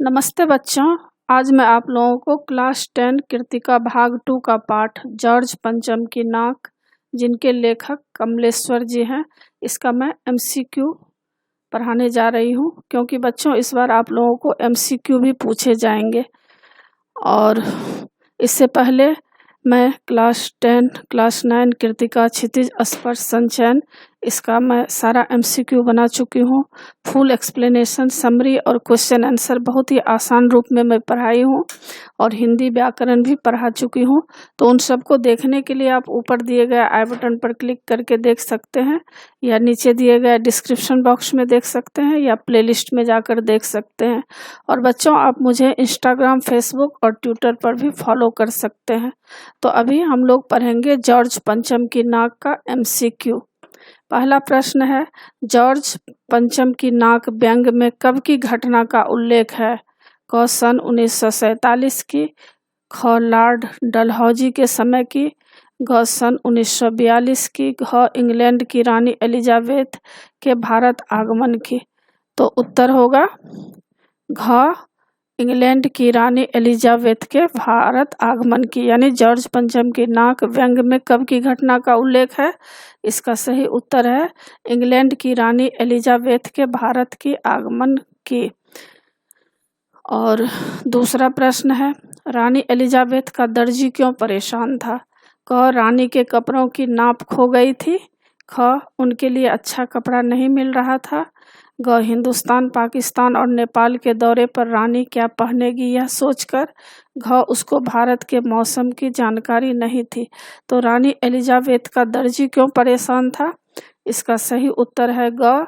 नमस्ते बच्चों। आज मैं आप लोगों को क्लास 10 कृतिका भाग 2 का पाठ जॉर्ज पंचम की नाक, जिनके लेखक कमलेश्वर जी हैं, इसका मैं एमसीक्यू पढ़ाने जा रही हूँ। क्योंकि बच्चों इस बार आप लोगों को एमसीक्यू भी पूछे जाएंगे। और इससे पहले मैं क्लास 10, क्लास 9 कृतिका क्षितिज स्पर्श संचयन, इसका मैं सारा एमसीक्यू बना चुकी हूँ। फुल एक्सप्लेनेशन, समरी और क्वेश्चन आंसर बहुत ही आसान रूप में मैं पढ़ाई हूँ। और हिंदी व्याकरण भी पढ़ा चुकी हूँ। तो उन सबको देखने के लिए आप ऊपर दिए गए आई बटन पर क्लिक करके देख सकते हैं, या नीचे दिए गए डिस्क्रिप्शन बॉक्स में देख सकते हैं, या प्लेलिस्ट में जाकर देख सकते हैं। और बच्चों आप मुझे इंस्टाग्राम, फेसबुक और ट्विटर पर भी फॉलो कर सकते हैं। तो अभी हम लोग पढ़ेंगे जॉर्ज पंचम की नाक का एमसीक्यू। पहला प्रश्न है, जॉर्ज पंचम की नाक व्यंग में कब की घटना का उल्लेख है? क सन 1947 की, ख लॉर्ड डलहौजी के समय की, घ सन 1942 की, घ इंग्लैंड की रानी एलिजाबेथ के भारत आगमन की। तो उत्तर होगा घ इंग्लैंड की रानी एलिजाबेथ के भारत आगमन की, यानी जॉर्ज पंचम की नाक व्यंग में कब की घटना का उल्लेख है? इसका सही उत्तर है इंग्लैंड की रानी एलिजाबेथ के भारत की आगमन की। और दूसरा प्रश्न है, रानी एलिजाबेथ का दर्जी क्यों परेशान था? क रानी के कपड़ों की नाप खो गई थी, ख उनके लिए अच्छा कपड़ा नहीं मिल रहा था, ग हिंदुस्तान, पाकिस्तान और नेपाल के दौरे पर रानी क्या पहनेगी यह सोचकर, घ उसको भारत के मौसम की जानकारी नहीं थी। तो रानी एलिजाबेथ का दर्जी क्यों परेशान था? इसका सही उत्तर है ग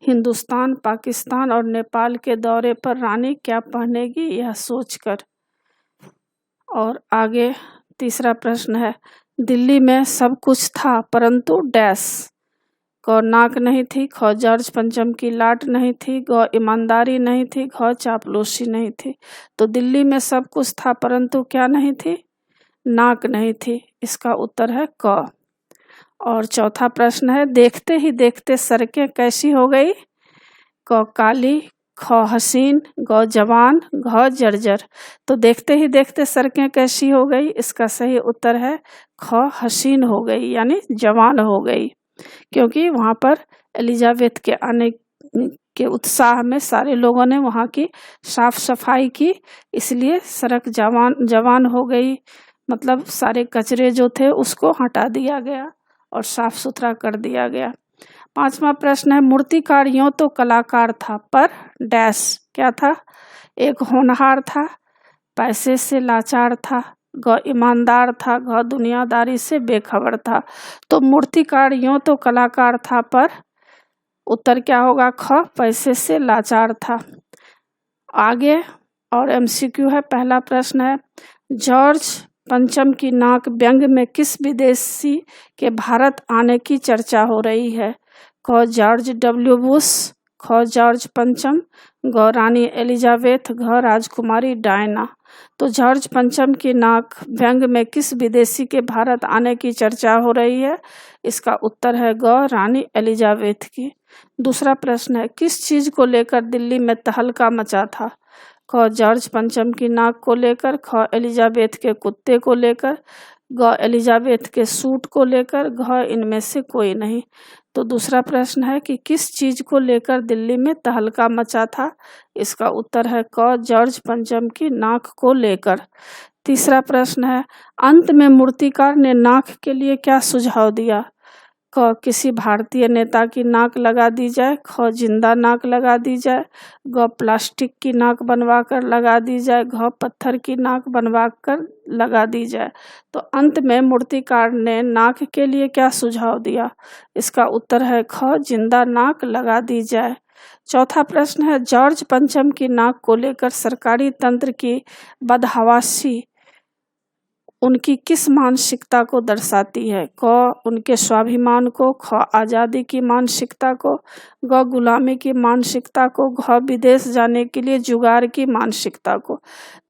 हिंदुस्तान, पाकिस्तान और नेपाल के दौरे पर रानी क्या पहनेगी यह सोचकर। और आगे तीसरा प्रश्न है, दिल्ली में सब कुछ था परंतु डैश। क नाक नहीं थी, ख जॉर्ज पंचम की लाट नहीं थी, ग ईमानदारी नहीं थी, घ चापलूसी नहीं थी। तो दिल्ली में सब कुछ था परंतु क्या नहीं थी? नाक नहीं थी। इसका उत्तर है क। और चौथा प्रश्न है, देखते ही देखते सड़कें कैसी हो गई? क काली, ख हसीन, ग जवान, घ जर्जर। तो देखते ही देखते सड़कें कैसी हो गई? इसका सही उत्तर है ख हसीन हो गई, यानी जवान हो गई। क्योंकि वहाँ पर एलिजाबेथ के आने के उत्साह में सारे लोगों ने वहाँ की साफ सफाई की, इसलिए सड़क जवान हो गई। मतलब सारे कचरे जो थे उसको हटा दिया गया और साफ सुथरा कर दिया गया। पांचवा प्रश्न है, मूर्तिकार यूं तो कलाकार था पर डैश क्या था? एक होनहार था, पैसे से लाचार था, ग ईमानदार था, घ दुनियादारी से बेखबर था। तो मूर्तिकार यूं तो कलाकार था पर उत्तर क्या होगा? ख पैसे से लाचार था। आगे और एमसीक्यू है। पहला प्रश्न है, जॉर्ज पंचम की नाक व्यंग में किस विदेशी के भारत आने की चर्चा हो रही है? क जॉर्ज डब्ल्यू बुश, ख जॉर्ज पंचम, ग रानी एलिजाबेथ, घ राजकुमारी डायना। तो जॉर्ज पंचम की नाक व्यंग में किस विदेशी के भारत आने की चर्चा हो रही है? इसका उत्तर है ग रानी एलिजाबेथ की। दूसरा प्रश्न है, किस चीज को लेकर दिल्ली में तहलका मचा था? क जॉर्ज पंचम की नाक को लेकर, ख एलिजाबेथ के कुत्ते को लेकर, ग एलिजाबेथ के सूट को लेकर, घ इनमें से कोई नहीं। तो दूसरा प्रश्न है कि किस चीज को लेकर दिल्ली में तहलका मचा था? इसका उत्तर है क जॉर्ज पंचम की नाक को लेकर। तीसरा प्रश्न है, अंत में मूर्तिकार ने नाक के लिए क्या सुझाव दिया? क किसी भारतीय नेता की नाक लगा दी जाए, ख जिंदा नाक लगा दी जाए, ग प्लास्टिक की नाक बनवा कर लगा दी जाए, घ पत्थर की नाक बनवा कर लगा दी जाए। तो अंत में मूर्तिकार ने नाक के लिए क्या सुझाव दिया? इसका उत्तर है ख जिंदा नाक लगा दी जाए। चौथा प्रश्न है, जॉर्ज पंचम की नाक को लेकर सरकारी तंत्र की बदहवासी उनकी किस मानसिकता को दर्शाती है? क उनके स्वाभिमान को, ख आज़ादी की मानसिकता को, ग गुलामी की मानसिकता को, घ विदेश जाने के लिए जुगाड़ की मानसिकता को।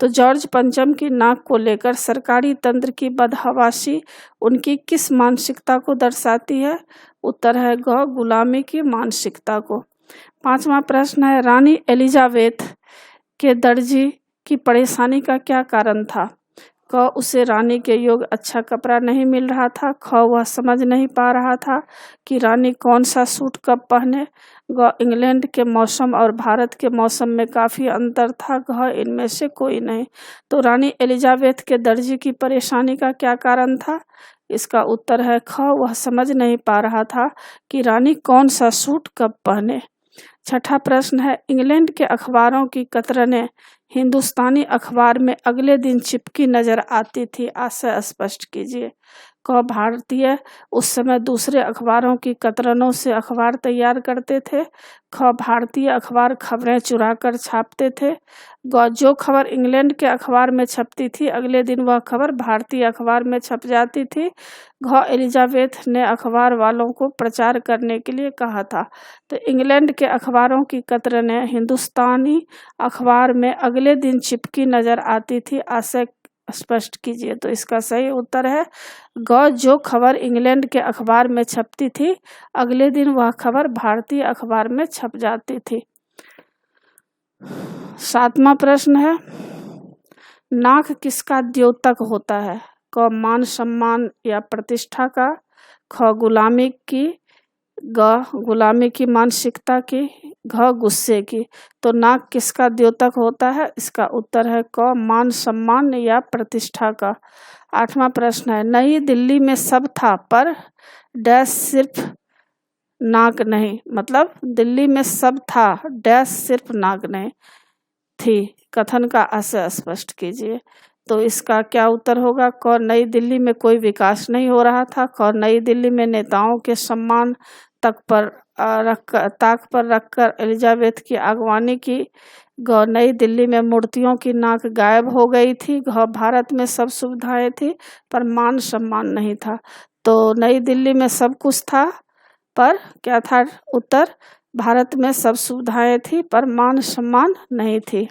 तो जॉर्ज पंचम की नाक को लेकर सरकारी तंत्र की बदहवासी उनकी किस मानसिकता को दर्शाती है? उत्तर है ग गुलामी की मानसिकता को। पांचवा प्रश्न है, रानी एलिजाबेथ के दर्जी की परेशानी का क्या कारण था? क उसे रानी के योग्य अच्छा कपड़ा नहीं मिल रहा था। ख वह समझ नहीं पा रहा था कि रानी कौन सा सूट कब पहने। ग इंग्लैंड के मौसम और भारत के मौसम में काफ़ी अंतर था। घ इनमें से कोई नहीं। तो रानी एलिजाबेथ के दर्जी की परेशानी का क्या कारण था? इसका उत्तर है ख वह समझ नहीं पा रहा था कि रानी कौन सा सूट कब पहने। छठा प्रश्न है, इंग्लैंड के अखबारों की कतरनें हिंदुस्तानी अखबार में अगले दिन चिपकी नजर आती थी। आशय स्पष्ट कीजिए। क भारतीय उस समय दूसरे अखबारों की कतरनों से अखबार तैयार करते थे। ख भारतीय अखबार खबरें चुरा कर छापते थे। ग जो खबर इंग्लैंड के अखबार में छपती थी अगले दिन वह खबर भारतीय अखबार में छप जाती थी। घ एलिजाबेथ ने अखबार वालों को प्रचार करने के लिए कहा था। तो इंग्लैंड के अखबारों की कतरनें हिंदुस्तानी अखबार में अगले दिन चिपकी नजर आती थी। आशय स्पष्ट कीजिए। तो इसका सही उत्तर है ग जो खबर इंग्लैंड के अखबार में छपती थी अगले दिन वह खबर भारतीय अखबार में छप जाती थी। सातवां प्रश्न है, नाक किसका द्योतक होता है? क मान सम्मान या प्रतिष्ठा का, ख गुलामी की, ग गुलामी की मानसिकता की, घ गुस्से की। तो नाक किसका द्योतक होता है? इसका उत्तर है क मान सम्मान या प्रतिष्ठा का। आठवां प्रश्न है, नई दिल्ली में सब था पर डैश सिर्फ नाक नहीं। मतलब दिल्ली में सब था डैश सिर्फ नाक नहीं थी। कथन का आशय स्पष्ट कीजिए। तो इसका क्या उत्तर होगा? क नई दिल्ली में कोई विकास नहीं हो रहा था। ख नई दिल्ली में नेताओं के सम्मान ताक पर रखकर एलिजाबेथ की अगवानी की। ग नई दिल्ली में मूर्तियों की नाक गायब हो गई थी। घ भारत में सब सुविधाएं थी पर मान सम्मान नहीं था। तो नई दिल्ली में सब कुछ था पर क्या था उत्तर? भारत में सब सुविधाएं थी पर मान सम्मान नहीं थी।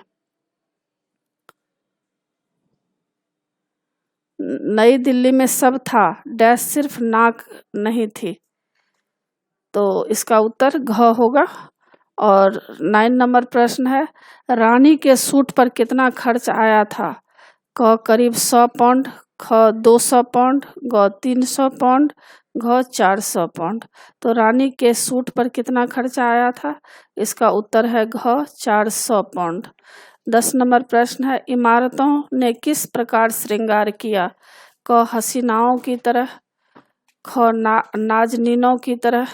नई दिल्ली में सब था डैश सिर्फ नाक नहीं थी। तो इसका उत्तर घ होगा। और 9 नंबर प्रश्न है, रानी के सूट पर कितना खर्च आया था? क करीब 100 पाउंड, ख 200 पाउंड, ग 300 पाउंड, घ 400 पाउंड। तो रानी के सूट पर कितना खर्चा आया था? इसका उत्तर है घ 400 पाउंड। 10 नंबर प्रश्न है, इमारतों ने किस प्रकार श्रृंगार किया? क हसीनाओं की तरह, ख नाजनीनों की तरह,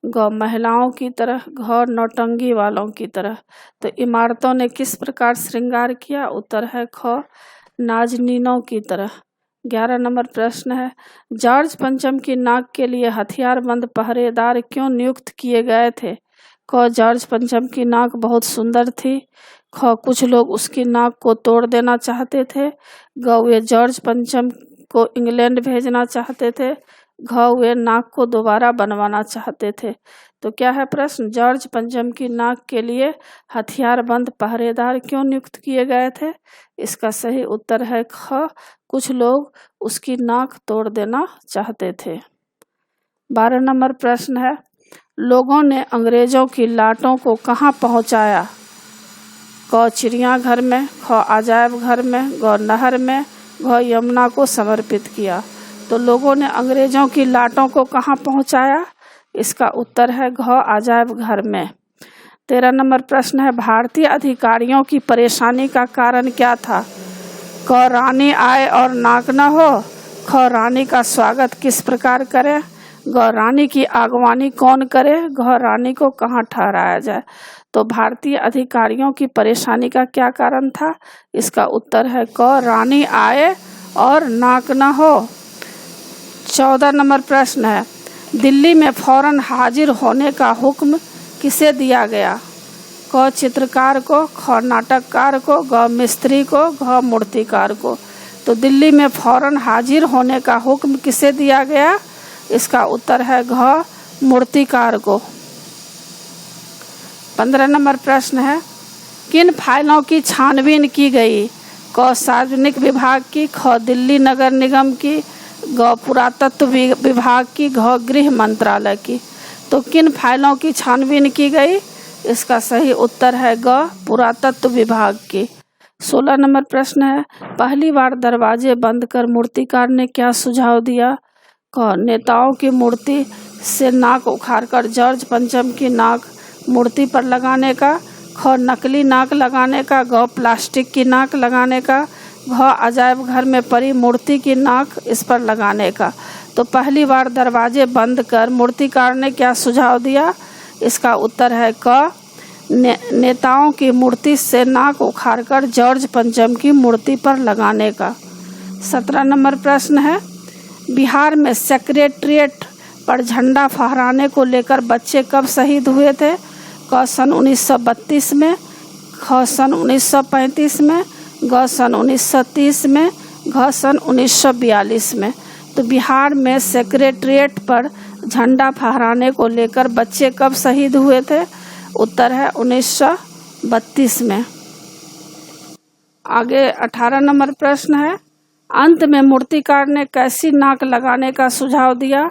ग महिलाओं की तरह, घ नौटंगी वालों की तरह। तो इमारतों ने किस प्रकार श्रृंगार किया? उत्तर है ख नाजनीनों की तरह। 11 नंबर प्रश्न है, जॉर्ज पंचम की नाक के लिए हथियारबंद पहरेदार क्यों नियुक्त किए गए थे? क जॉर्ज पंचम की नाक बहुत सुंदर थी। ख कुछ लोग उसकी नाक को तोड़ देना चाहते थे। ग वे जॉर्ज पंचम को इंग्लैंड भेजना चाहते थे। घ वे नाक को दोबारा बनवाना चाहते थे। तो क्या है प्रश्न? जॉर्ज पंचम की नाक के लिए हथियारबंद पहरेदार क्यों नियुक्त किए गए थे? इसका सही उत्तर है ख कुछ लोग उसकी नाक तोड़ देना चाहते थे। 12 नंबर प्रश्न है, लोगों ने अंग्रेजों की लाटों को कहाँ पहुँचाया? क चिड़ियाघर में, ख अजायब घर में, ग नहर में, घ यमुना को समर्पित किया। तो लोगों ने अंग्रेजों की लाटों को कहाँ पहुँचाया? इसका उत्तर है घ अजायब घर में। 13 नंबर प्रश्न है, भारतीय अधिकारियों की परेशानी का कारण क्या था? क रानी आए और नाक न हो, ख रानी का स्वागत किस प्रकार करें, ग रानी की आगवानी कौन करे, घ रानी को कहाँ ठहराया जाए। तो भारतीय अधिकारियों की परेशानी का क्या कारण था? इसका उत्तर है क रानी आए और नाक न हो। 14 नंबर प्रश्न है, दिल्ली में फौरन हाजिर होने का हुक्म किसे दिया गया? क चित्रकार को, ख नाटककार को, ग मिस्त्री को, घ मूर्तिकार को। तो दिल्ली में फौरन हाजिर होने का हुक्म किसे दिया गया? इसका उत्तर है घ मूर्तिकार को। 15 नंबर प्रश्न है, किन फाइलों की छानबीन की गई? क सार्वजनिक विभाग की, ख दिल्ली नगर निगम की, ग पुरातत्व विभाग की, घ गृह मंत्रालय की। तो किन फाइलों की छानबीन की गई? इसका सही उत्तर है ग, पुरातत्व विभाग की। 16 नंबर प्रश्न है, पहली बार दरवाजे बंद कर मूर्तिकार ने क्या सुझाव दिया? क, नेताओं की मूर्ति से नाक उखाड़कर जॉर्ज पंचम की नाक मूर्ति पर लगाने का। ख, नकली नाक लगाने का। ग, प्लास्टिक की नाक लगाने का। घ, अजायब घर में पड़ी मूर्ति की नाक इस पर लगाने का। तो पहली बार दरवाजे बंद कर मूर्तिकार ने क्या सुझाव दिया? इसका उत्तर है क, नेताओं की मूर्ति से नाक उखाड़कर जॉर्ज पंचम की मूर्ति पर लगाने का। 17 नंबर प्रश्न है, बिहार में सेक्रेटेरिएट पर झंडा फहराने को लेकर बच्चे कब शहीद हुए थे? क, सन 1932 में। ख, सन 1935 में। ग, सन 1930 में। घ, सन 1942 में। तो बिहार में सेक्रेटेरिएट पर झंडा फहराने को लेकर बच्चे कब शहीद हुए थे? उत्तर है 1932 में। आगे 18 नंबर प्रश्न है, अंत में मूर्तिकार ने कैसी नाक लगाने का सुझाव दिया?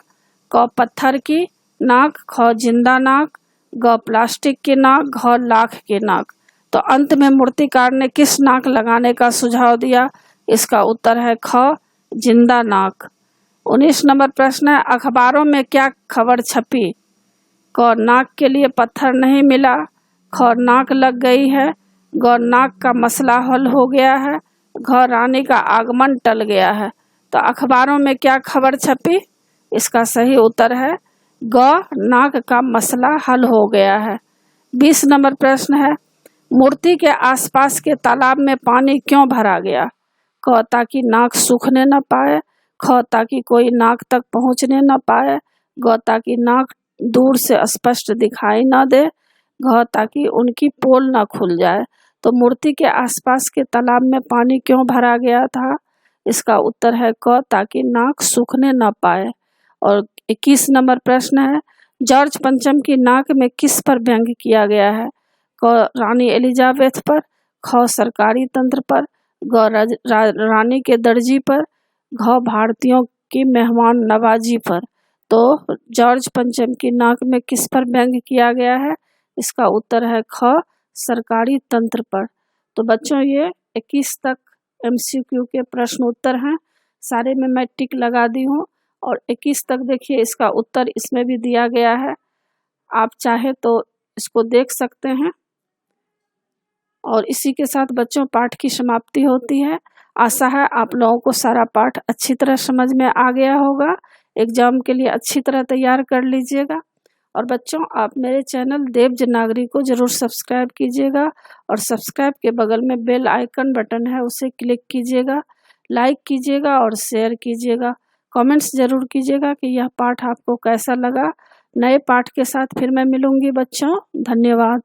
क, पत्थर की नाक। ख, जिंदा नाक। ग, प्लास्टिक की नाक। घ, लाख की नाक। तो अंत में मूर्तिकार ने किस नाक लगाने का सुझाव दिया? इसका उत्तर है ख, जिंदा नाक। 19 नंबर प्रश्न है, अखबारों में क्या खबर छपी? क, नाक के लिए पत्थर नहीं मिला। ख, नाक लग गई है। ग, नाक का मसला हल हो गया है। घ, रानी का आगमन टल गया है। तो अखबारों में क्या खबर छपी? इसका सही उत्तर है ग, नाक का मसला हल हो गया है। 20 नंबर प्रश्न है, मूर्ति के आसपास के तालाब में पानी क्यों भरा गया? क, ताकि नाक सूखने न पाए। ख, ताकि कोई नाक तक पहुंचने न पाए। ग, ताकि नाक दूर से स्पष्ट दिखाई न दे। घ, ताकि उनकी पोल न खुल जाए। तो मूर्ति के आसपास के तालाब में पानी क्यों भरा गया था? इसका उत्तर है क, ताकि नाक सूखने न पाए। और 21 नंबर प्रश्न है, जॉर्ज पंचम की नाक में किस पर व्यंग्य किया गया है? क, रानी एलिजाबेथ पर। ख, सरकारी तंत्र पर। ग, रानी के दर्जी पर। घ, भारतीयों की मेहमान नवाजी पर। तो जॉर्ज पंचम की नाक में किस पर व्यंग्य किया गया है? इसका उत्तर है ख, सरकारी तंत्र पर। तो बच्चों ये 21 तक MCQ के प्रश्न उत्तर हैं, सारे में मैं टिक लगा दी हूँ। और 21 तक देखिए इसका उत्तर इसमें भी दिया गया है, आप चाहे तो इसको देख सकते हैं। और इसी के साथ बच्चों पाठ की समाप्ति होती है। आशा है आप लोगों को सारा पाठ अच्छी तरह समझ में आ गया होगा। एग्जाम के लिए अच्छी तरह तैयार कर लीजिएगा। और बच्चों आप मेरे चैनल देवज नागरी को ज़रूर सब्सक्राइब कीजिएगा और सब्सक्राइब के बगल में बेल आइकन बटन है उसे क्लिक कीजिएगा, लाइक कीजिएगा और शेयर कीजिएगा। कमेंट्स ज़रूर कीजिएगा कि यह पाठ आपको कैसा लगा। नए पाठ के साथ फिर मैं मिलूंगी बच्चों। धन्यवाद।